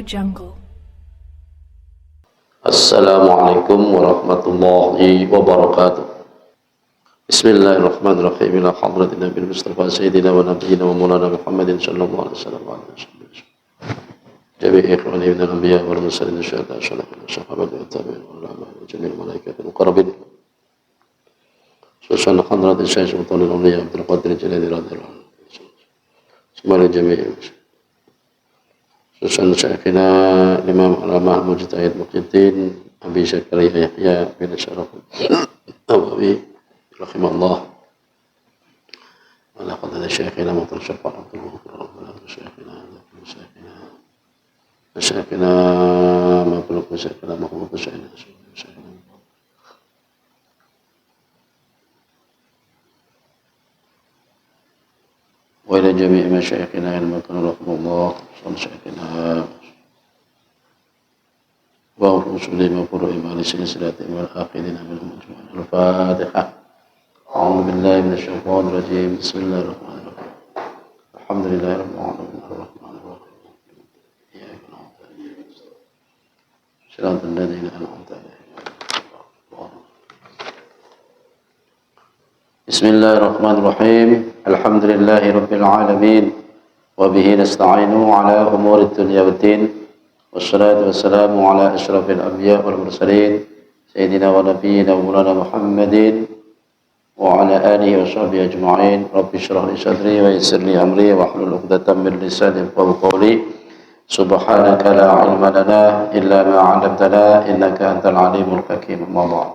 Jungle. Assalamualaikum warahmatullahi wabarakatuh. Bismillahirrahmanirrahim. Ila hadratin Nabi Mustafa Sayyidina wa Nabiyina wa Maulana Muhammadin sallallahu alaihi wasallam. Jami'i ikhwani min al-anbiya wal mursalin syuhada syalahin sahabat wa tabi'in wa ulama wa jami'il malaikati muqarrabin. Susan hadratin Syekh Sultanul Awliya Abdul Qadir Jalali radhiyallahu anhu. Semoga jami'i Susan Syekhina Imam Alamah Mujtahid Muqyiddin Abi Zakaria Yahya bin Syaraf Nawawi rahimahullah ala qadri Syekhina Muhtar Syafa'at Rabbana Syekhina Mabruk Syekhina Mahmud Syekhina wa ila jami'i masyayikhina ilmakan rahimahullah Syekhina wa muslimin wa furu'i ma'al silsilati wal akhidina minhum ajma'in. Al-Fatihah. A'udzu billahi minasy syaithanir rajim. Bismillahirrahmanirrahim. Alhamdulillahirabbil alamin arrahmanir rahim. Iyyaka na'budu wa iyyaka nasta'in. Shiratal ladzina an'amta 'alaihim. Bismillahirrahmanirrahim. Alhamdulillahi rabbil alamin. وبه نستعين على أمور الدنيا والدين والصلاة والسلام على أشرف الأنبياء والمرسلين سيدنا ونبينا ومولانا محمد وعلى آله وصحبه أجمعين. رب اشرح لي صدري ويسر لي أمري واحلل عقدة من لساني يفقهوا قولي. سبحانك لا علم لنا إلا ما علمتنا إنك أنت العليم الحكيم. أما بعد.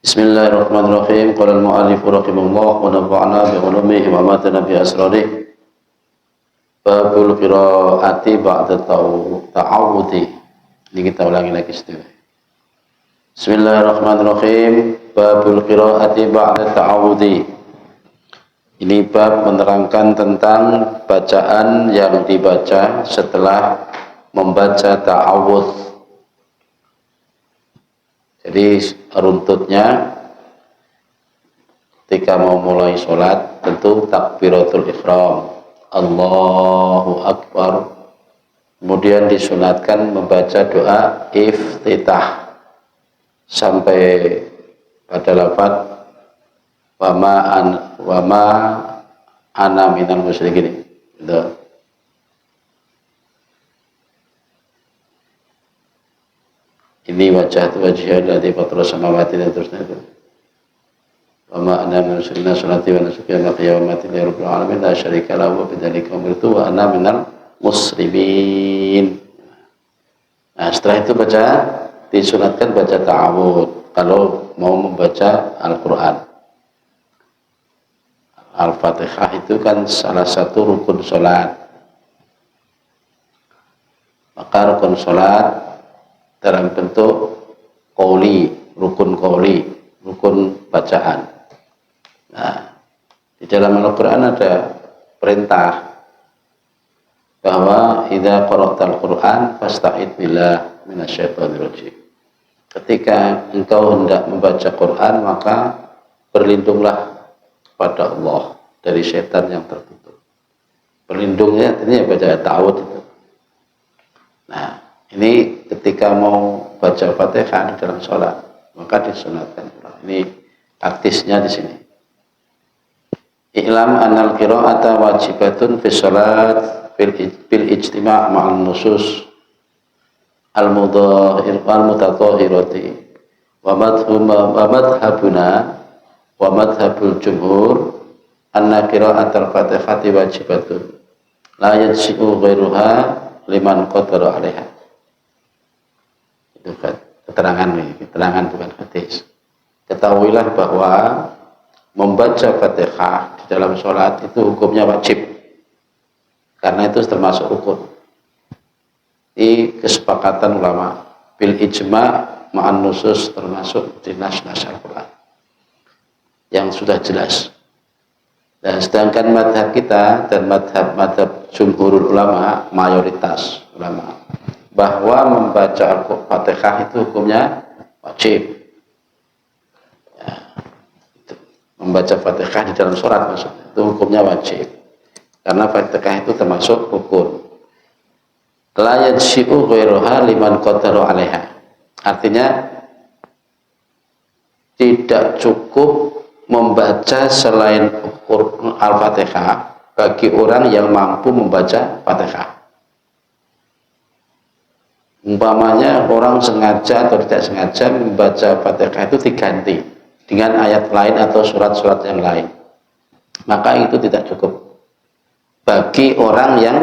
بسم الله الرحمن الرحيم. قال المؤلف رحمه الله ونفعنا بعلومه وماتنا بأسراره. Babul qiraati ba'da ta'awudhi. Ini kita ulangi lagi sedikit. Bismillahirrahmanirrahim. Babul qiraati ba'da ta'awudhi. Ini bab menerangkan tentang bacaan yang dibaca setelah membaca ta'awudh. Jadi runtutnya ketika mau mulai sholat tentu takbiratul ihram, Allahu Akbar. Kemudian disunatkan membaca doa iftitah sampai pada lafaz wa ma ana minal musyrikin. Ini wajah dari fatrah samawati dan terusnya. Wa ma ana min musyrikin salati wa nusuki wa mahyaya wa mamati lillahi rabbil alamin la syarika lahu wa bidzalika umirtu wa ana minal muslimin. Nah, setelah itu disunatkan baca ta'awudz kalau mau membaca Al-Qur'an. Al-Fatihah itu kan salah satu rukun salat. Maka rukun salat dalam bentuk qauli, rukun bacaan. Nah, di dalam Al-Quran ada perintah bahwa idza qara'tal Qur'an fasta'id billah minasyaitonir rajim. Ketika engkau hendak membaca Quran maka berlindunglah kepada Allah dari setan yang tertutup. Berlindungnya artinya baca ta'awudz itu. Nah, ini ketika mau baca Fatihah di dalam sholat maka disunatkan. Ini artisnya di sini. I'lam anal qira'ata wajibatun fi sholat bil ijtima' ma'al nusus al-mutatahhirati wa madhhabuna wa madhhabul jumhur anna qira'atul fatihati wajibatun la yajzi'u ghairuha liman qadara 'alaiha. Itu keterangan bukan hadis. Ketahuilah bahwa membaca Fatihah di dalam sholat itu hukumnya wajib karena itu termasuk rukun. Di kesepakatan ulama bil ijma' ma'an nusus termasuk di nas-nas Al-Quran yang sudah jelas. Dan sedangkan madhab kita dan madhab jumhurul ulama, mayoritas ulama, bahwa membaca Al-Fatihah itu hukumnya wajib. Membaca Fatihah di dalam sholat maksudnya itu hukumnya wajib karena Fatihah itu termasuk rukun. la yadshi'u ghairuha liman qadara 'alaiha. Artinya tidak cukup membaca selain Al-Fatihah bagi orang yang mampu membaca Fatihah. Umpamanya orang sengaja atau tidak sengaja membaca Fatihah itu diganti dengan ayat lain atau surat-surat yang lain, maka itu tidak cukup bagi orang yang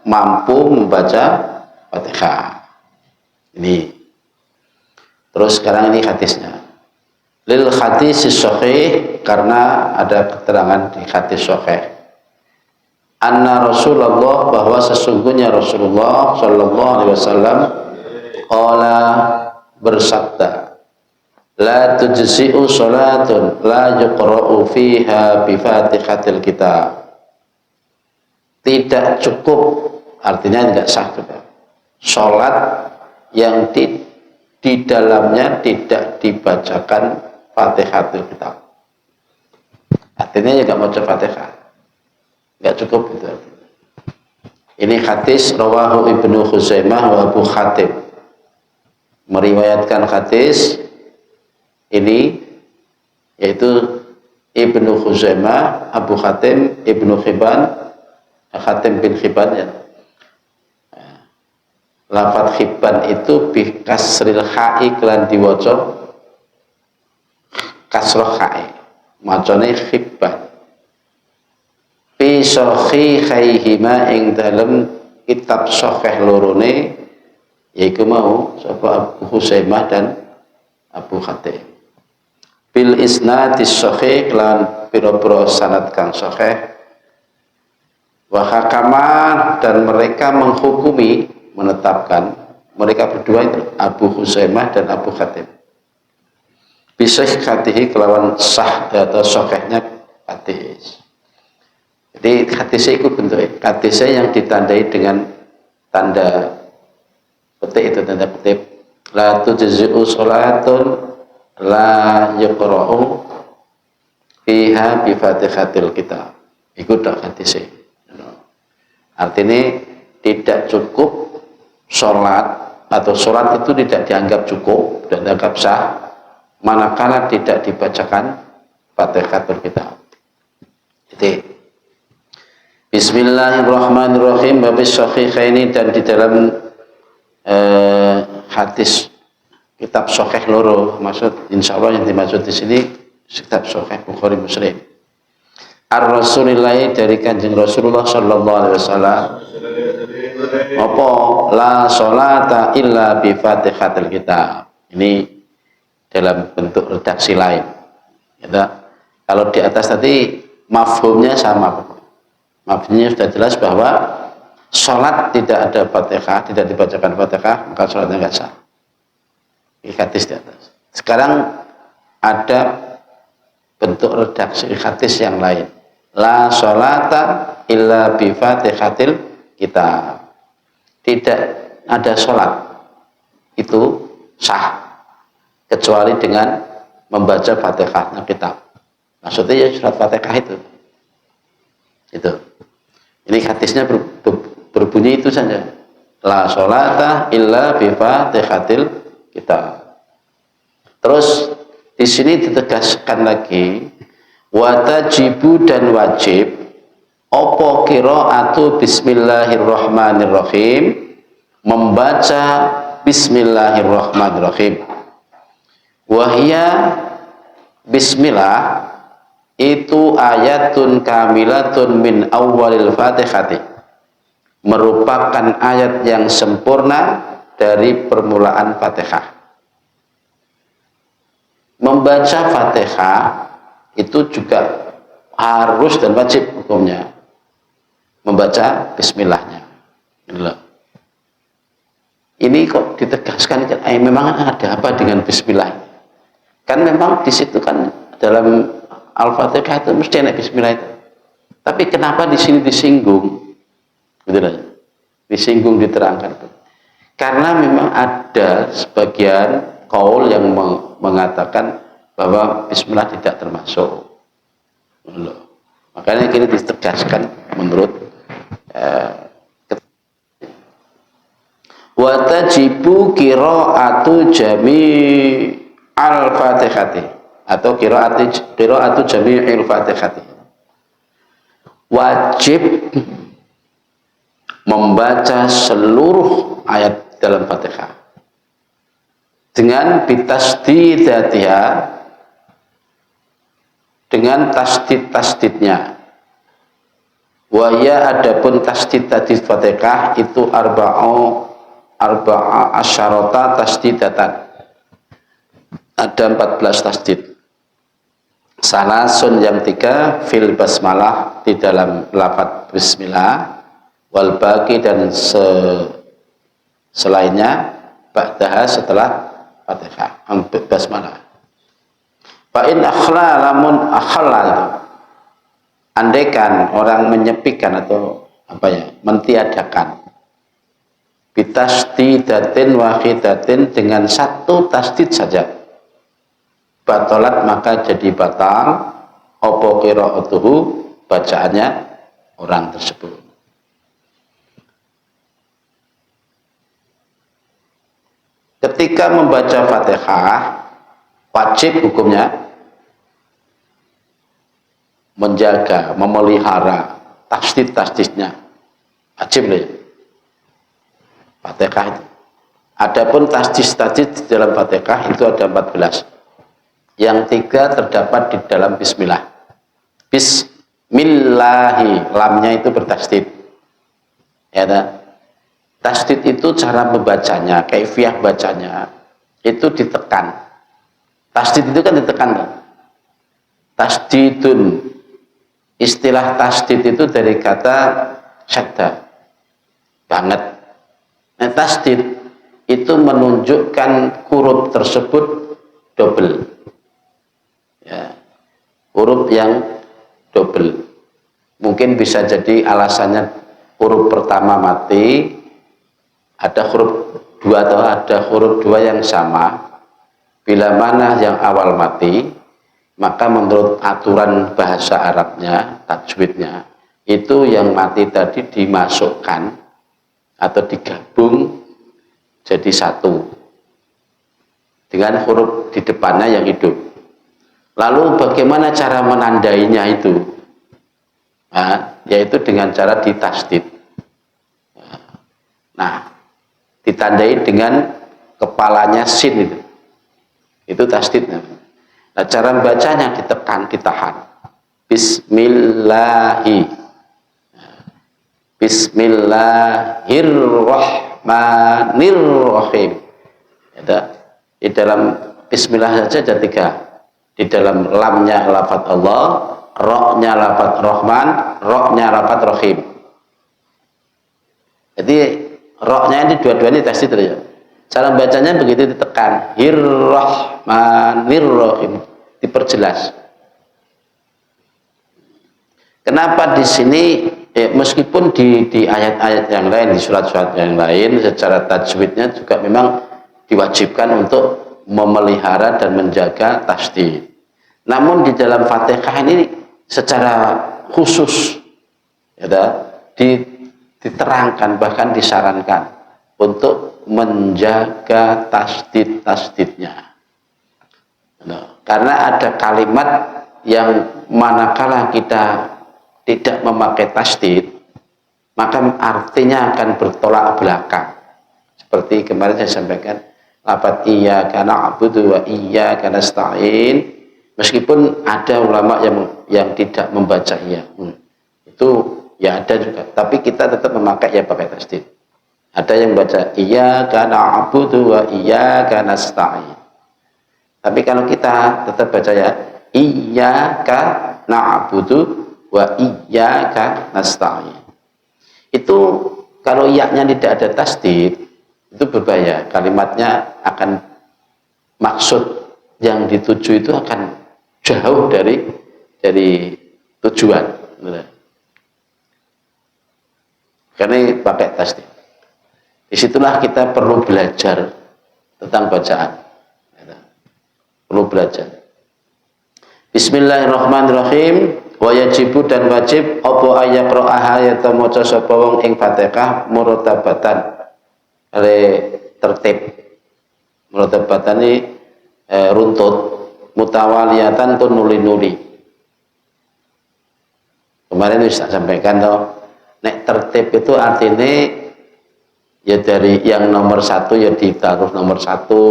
mampu membaca Fatihah. Ini. Terus sekarang ini hadisnya. Lil hadis sahih, karena ada keterangan di hadis sahih. Anna Rasulullah, bahwa sesungguhnya Rasulullah sallallahu alaihi wasallam qala, bersabda, la tujzi'u salatun la yuqra'u fiha bi Fatihatil kitab. Tidak cukup, artinya tidak sah juga, salat yang di dalamnya tidak dibacakan Fatihatul kitab. Artinya ya nggak baca Fatihah, nggak cukup itu artinya. Ini hadis rawahu Ibnu Khuzaimah wa Abu Hatim, meriwayatkan hadis ini yaitu Ibnu Khuzaimah, Abu Hatim, Ibnu Hibban, Hatim bin Hibban ya. Lafadz Hibban itu bi kasril ha'i kelan diwaca kasroh ha'i, macane Hibban. Fi sahihaihima, ing dalem kitab sahih lorone, yaiku mau sapa Abu Husaimah dan Abu Hatim. Bil isnadis sahih, lan pira-pira sanad kang sahih. Wa hakama, dan mereka menghukumi, menetapkan, mereka berdua itu Abu Husaimah dan Abu Hatim, bisa hatihi kelawan sah atau sahihnya hadis. Jadi hadisnya itu bentuknya hadisnya yang ditandai dengan tanda petik, itu tanda petik la tujzi'u sholatun la yuqra'u fiha bi Fatihatil kitab. Itu dak hadisnya. Artinya tidak cukup sholat, atau sholat itu tidak dianggap cukup dan dianggap sah manakala tidak dibacakan Fatihatul kitab. Jadi Bismillahirrahmanirrahim, babis sahihaini, dan di dalam hadis kitab sahih loro, maksud insyaallah yang dimaksud di sini kitab sahih Bukhari Muslim. Ar-Rasulillahi, dari Kanjeng Rasulullah sallallahu alaihi wasallam, apa la sholata illa bi Fatihatil kitab. Ini dalam bentuk redaksi lain. Ya, kalau di atas tadi mafhumnya sama. Mafhumnya sudah jelas bahwa sholat tidak ada Fatihah, tidak dibacakan Fatihah, maka sholatnya nggak sah. Ini hadis di atas. Sekarang ada bentuk redaksi hadis yang lain. La sholata illa bi Fatihatil kitab. Tidak ada sholat itu sah kecuali dengan membaca Fatihahnya kitab. Maksudnya ya surat Fatihah itu. Ini hadisnya berbunyi itu saja. La sholata illa bi Fatihatil kitab. Terus di sini ditegaskan lagi, watajibu, dan wajib opo qiraatu bismillahirrahmanirrahim, membaca bismillahirrahmanirrahim. Wahya, bismillah itu ayatun kamilatun min awwalil fatihati, merupakan ayat yang sempurna dari permulaan Fatihah. Membaca Fatihah itu juga harus dan wajib hukumnya membaca bismillahnya. Ini kok ditegaskan, memang ada apa dengan bismillah? Kan memang di situ kan dalam Al-Fatihah itu mesti ada bismillah itu. Tapi kenapa di sini disinggung? Gitu lah. Disinggung, diterangkan itu. Karena memang ada sebagian kaul yang mengatakan bahwa bismillah tidak termasuk. Makanya ini ditegaskan menurut Wa tajibu qiraatu jami' al-Fatihati atau qiraatu jami'il Fatihati. Wajib membaca seluruh ayat dalam Fatihah dengan bitasdidatiha, dengan tasdid-tasdidnya. Waya adapun tasdid Fatihah itu arba'a asyarata tasdidatan. Ada 14 tasdid. Salasun yang 3 fil basmalah di dalam lafaz bismillah, wal baqi dan selainnya ba'daha setelah Fatihah basmalah. Fa in akhla lamun akhla itu andaikan orang menyepikan atau mentiadakan bitasdidatin wahidatin dengan satu tasdid saja, batalat maka jadi batal apa qiraatuhu bacaannya orang tersebut. Ketika membaca Fatihah wajib hukumnya menjaga, memelihara tasdid-tasdidnya, wajib loh ya. Fatihah itu. Adapun tasdid-tasdid di dalam Fatihah itu ada 14. Yang 3 terdapat di dalam bismillah. Bismillahi, lamnya itu bertasdid. Ya, tasdid itu cara membacanya, kaifiyah bacanya itu ditekan. Tasdid itu kan ditekan. Tasdidun. Istilah tasdid itu dari kata syadda, banget. Nah, tasdid itu menunjukkan huruf tersebut double, ya, huruf yang double. Mungkin bisa jadi alasannya huruf pertama mati, ada huruf 2 atau ada huruf 2 yang sama. Bila mana yang awal mati, maka menurut aturan bahasa Arabnya, tajwidnya, itu yang mati tadi dimasukkan atau digabung jadi satu dengan huruf di depannya yang hidup. Lalu bagaimana cara menandainya itu? Nah, yaitu dengan cara ditasdid. Nah, ditandai dengan kepalanya sin itu. Itu tasdidnya. Nah, cara bacanya ditekan, ditahan. Bismillahi. Bismillahirrahmanirrahim. Di dalam bismillah saja ada 3. Di dalam lamnya lafaz Allah, ra-nya lafaz Rahman, ra-nya lafaz Rahim. Jadi ra-nya ini dua-duanya tasdid ya. Cara bacanya begitu ditekan, Hirrahmanirrahim, diperjelas. Kenapa di sini meskipun di ayat-ayat yang lain, di surat-surat yang lain secara tajwidnya juga memang diwajibkan untuk memelihara dan menjaga tasdid. Namun di dalam Fatihah ini secara khusus ya, diterangkan, bahkan disarankan untuk menjaga tasdid-tasdidnya. Nah, karena ada kalimat yang manakala kita tidak memakai tasdid, maka artinya akan bertolak belakang. Seperti kemarin saya sampaikan, lafaz iyyaka na'budu wa iyyaka nasta'in. Meskipun ada ulama yang tidak membaca iya, itu ya ada juga. Tapi kita tetap memakai ya pakai tasdid. Ada yang baca iyyaka na'budu wa iyyaka nasta'in. Tapi kalau kita tetap baca ya iyyaka na'budu wa iyyaka nasta'in. Itu kalau iya-nya tidak ada tasdid, itu berbahaya. Kalimatnya akan, maksud yang dituju itu akan jauh dari tujuan. Karena pakai tasdid. Disitulah kita perlu belajar tentang bacaan. Perlu belajar. Bismillahirrahmanirrahim. Wa yajibu dan wajib apa ayaqra'aha yata maca sapa wong ing Fatihah muratabatan oleh tertib muratabatan runtut, mutawaliyatan tuh nuli-nuli. Kemarin saya sampaikan toh, nek tertib itu artinya ya dari yang nomor satu ya ditaruh nomor satu,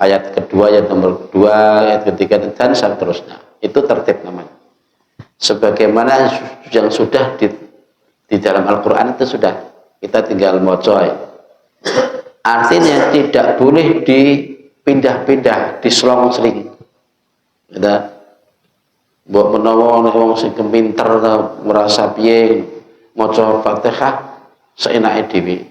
ayat kedua ya nomor kedua, ayat ketiga dan seterusnya. Itu tertib namanya. Sebagaimana yang sudah di dalam Al-Quran itu sudah, kita tinggal mocoy. Artinya tidak boleh dipindah-pindah, diselong-seling. Kita buat menawa wong sing kepinter merasa piye maca Fatihah seenake dhewe.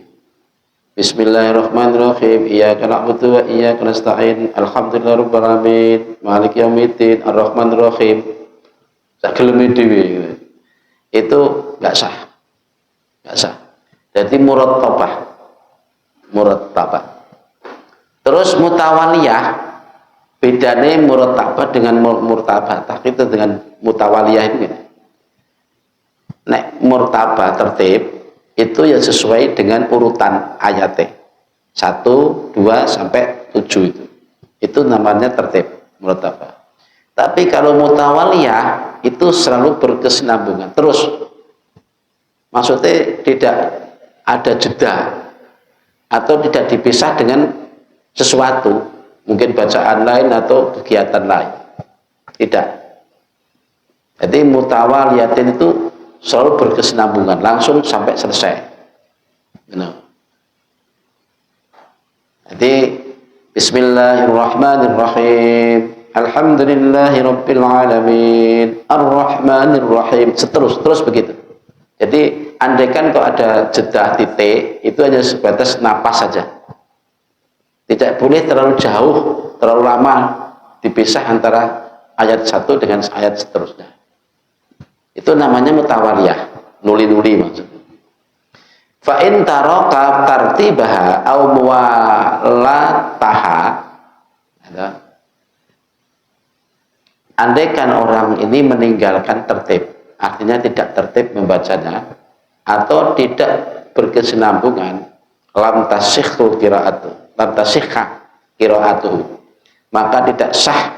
Bismillahirrahmanirrahim. Iyyaka na'budu wa iyyaka nasta'in. Alhamdulillahirabbil alamin. Maliki yaumiddin. Arrahmanirrahim. Sak geleme dhewe. Itu enggak sah. Enggak sah. Jadi murattabah. Terus mutawaliyah, bedanya murattabah dengan murtabatah itu dengan mutawaliyah itu. Nek murtabah tertib itu ya sesuai dengan urutan ayatnya 1, 2 sampai 7 itu namanya tertib murtabah. Tapi kalau mutawaliyah itu selalu berkesinambungan terus, maksudnya tidak ada jeda atau tidak dipisah dengan sesuatu, mungkin bacaan lain atau kegiatan lain, tidak. Jadi mutawaliyatin itu selalu berkesinambungan langsung sampai selesai. Jadi Bismillahirrahmanirrahim. Alhamdulillahirabbil alamin. Arrahmanirrahim. Terus begitu. Jadi andaikan kalau ada jeda titik itu hanya sebatas napas saja. Tidak boleh terlalu jauh, terlalu lama dipisah antara ayat satu dengan ayat seterusnya. Itu namanya mutawaliyah, nuli-nuli maksudnya. Fa in taraka tartibaha aw muwalataha. Andaikan orang ini meninggalkan tertib, artinya tidak tertib membacanya atau tidak berkesinambungan, lam tasihhu qiraatuhu, maka tidak sah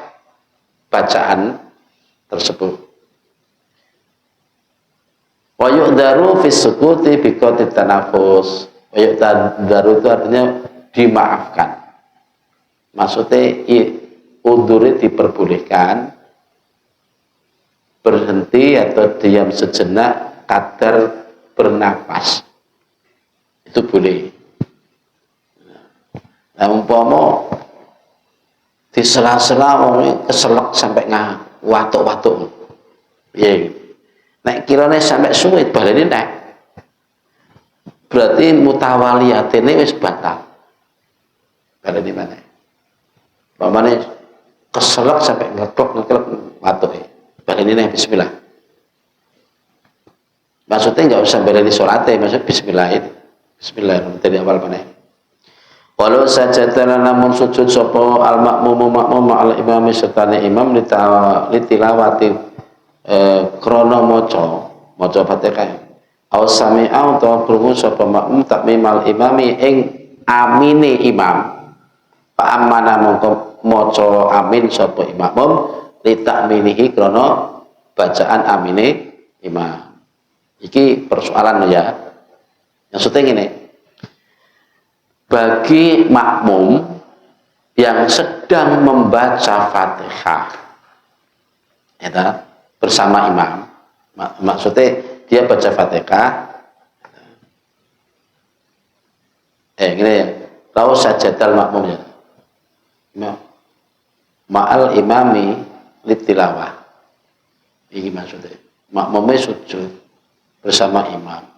bacaan tersebut. Wa yu'daru fi sukuti bi qati tanafus. Wa yu'daru itu artinya dimaafkan. Maksudnya udhuri diperbolehkan berhenti atau diam sejenak kadar bernapas. Itu boleh. Nah, umpama di sela-sela wong keselak sampai watuk-watuk. Piye? Nek kirane sampai suwe balene nek. Berarti mutawaliyatene wis batal. Balene mana? Pamane keselak sampai ngeklok watuke. Balene nek bismillah. Maksudnya enggak usah baleni salate, maksud bismillah itu. Bismillahirrahmanirrahim dari awal mana? Walau sajadana namun sujud sapa al-makmum ma'al imam sertane imam litilawati krana maca Fatihah. Aw sami'a utawa krungu sapa makmum takmimal imami ing amine imam. Fa amana mongko maca amin sapa imam litakminihi krana bacaan amine imam. Iki persoalan ya. Maksudnya gini, bagi makmum yang sedang membaca Fatihah ya, bersama imam, maksudnya dia baca Fatihah gini ya, lau sajadal makmumnya ma'al imami litilawah, ini maksudnya makmumnya sujud bersama imam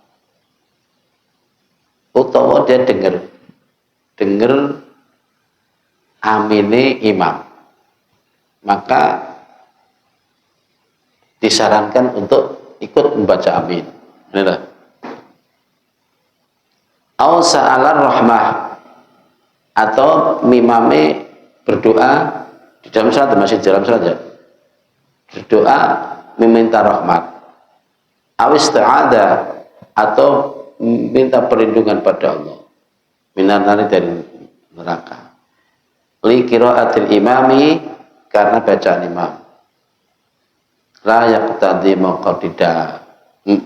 utawa dia dengar amine imam, maka disarankan untuk ikut membaca amin. Inilah. Aw sa'alar rahmah, atau imame berdoa di dalam salat, masih dalam salat ya. Berdoa meminta rahmat. Aw ista'adha, atau minta perlindungan pada Allah. minan nari dari neraka. Li qiraatil imami, karena bacaan imam. La yaqtadi maqtida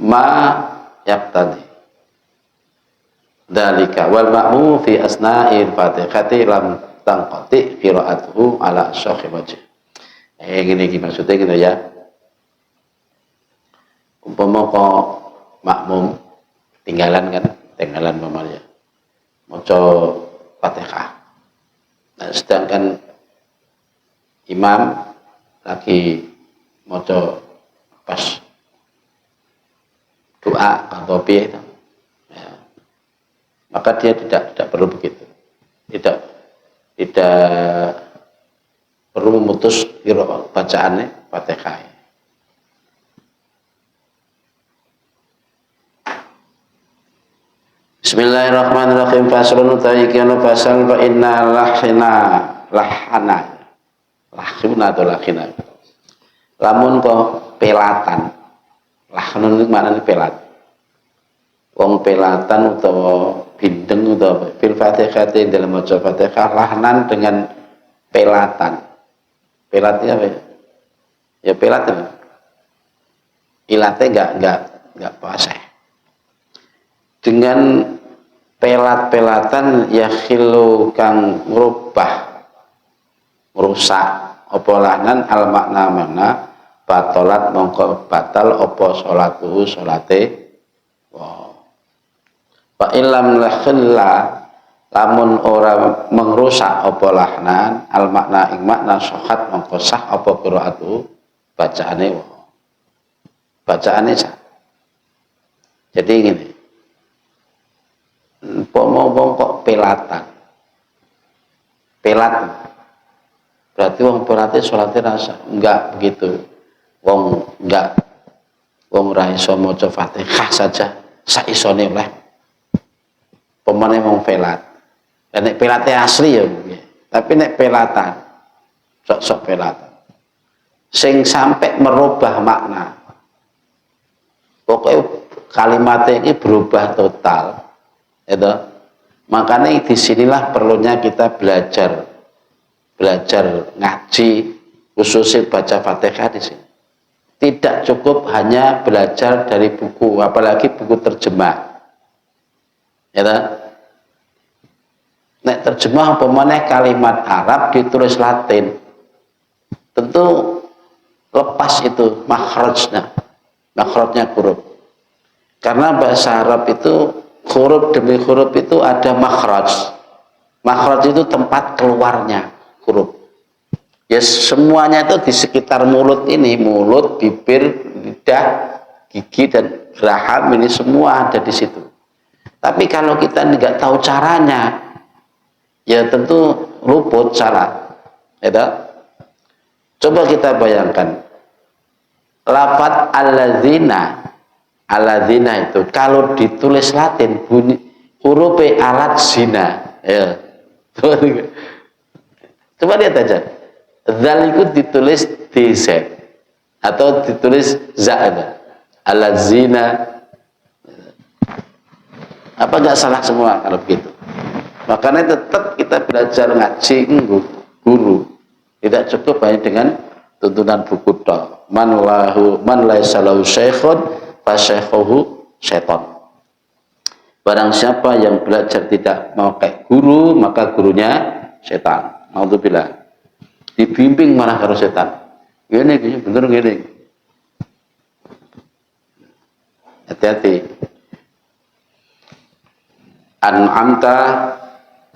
ma yaqtadi dalika wal ma'mum fi asna'il fatihati lam tanqati qira'atuhu ala syakhi wajh. Gini maksudnya gitu ya. Umpama kok makmum tinggalan mamanya maca Fatihah. Nah, sedangkan imam lagi maca pas doa atau piye itu, ya, maka dia tidak perlu begitu, tidak perlu memutus bacaannya Fatihah. Bismillahirrahmanirrahim. Faslun tayyikana fasal fa inna lahana lamun kok pelatan. Lahnun itu maknanya pelat. Wong pelatan utawa bindeng utawa fil Fatihah dalam maca Fatihah lahnan dengan pelatan. Pelatnya apa ya? Ya pelatnya. Ilatnya enggak paseh. Dengan pelat-pelatan yakhilu kang ngrubah merusak apa lahnan al makna mana batolat mongko batal apa salatuhu salate wa illam lakhilla lamun ora mengrusak apa lahnan al makna ing makna sahat mongko sah apa qiraatu bacaane sah. Jadi gini, wong kok pelatan pelat berarti wong pelate salate rasa enggak begitu. Wong ora iso maca Fatihah saja sak isone oleh pemane wong pelat. Nek pelate asli ya, tapi nek pelatan sok pelatan sing sampai merubah makna, pokoknya kalimatnya ini berubah total, itu. Makanya disinilah perlunya kita belajar ngaji, khususnya baca Fatihah di sini. Tidak cukup hanya belajar dari buku, apalagi buku terjemah. Ya, nek terjemah umpamanya kalimat Arab ditulis Latin, tentu lepas itu makhrajnya huruf. Karena bahasa Arab itu huruf demi huruf itu ada makhraj. Makhraj itu tempat keluarnya huruf. Ya semuanya itu di sekitar mulut ini, mulut, bibir, lidah, gigi dan raham ini semua ada di situ. Tapi kalau kita nggak tahu caranya, ya tentu luput salah. Ya, coba kita bayangkan, lafadz alladzina itu kalau ditulis Latin bunyi huruf alat zina. Ya. Coba lihat aja. Dzal itu ditulis DZ atau ditulis za, alladzina. Apa nggak salah semua kalau begitu? Makanya tetap kita belajar ngaji guru. Tidak cukup hanya dengan tuntunan buku tok. Man laisa lahu syekhun fa syekhuhu syaiton. Barang siapa yang belajar tidak memakai guru, maka gurunya setan. Naudzubillah. Dibimbing malah karo setan. Gini bener gini. Hati-hati. An'amta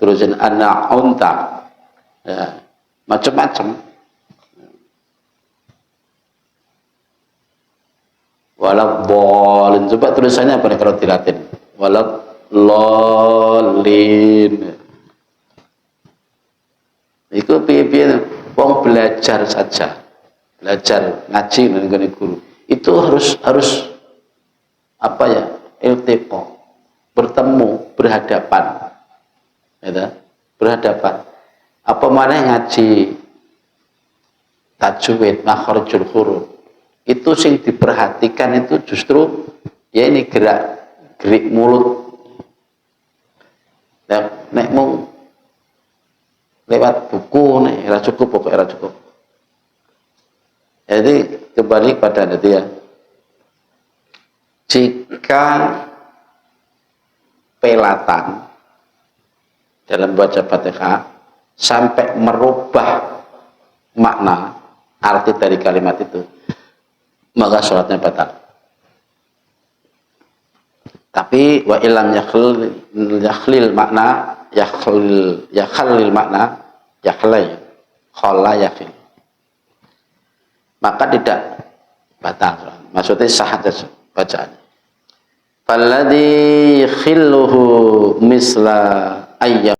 terusin an'amta. Ya, macam-macam. Walau bolin, coba tulisannya apa nih kalau di Latin? Walau lolin. Itu piye-piye wong belajar saja, belajar ngaji dengan guru. Itu harus apa ya? Iltiqa, bertemu, berhadapan. Ya, berhadapan. Apa mana ngaji tajwid, makharijul huruf. Itu sing diperhatikan itu justru ya ini gerik mulut. nek mung lewat buku nek ora cukup, pokoknya ora cukup. Jadi kembali pada itu ya. Jika pelatan dalam baca Fatihah sampai merubah makna arti dari kalimat itu, maka sholatnya batal. Tapi wa ilam yakhlil makna yakhlil makna khalla yakhil, maka tidak batal. Maksudnya sah saja bacaan. Falladhi khilluhu misla ayya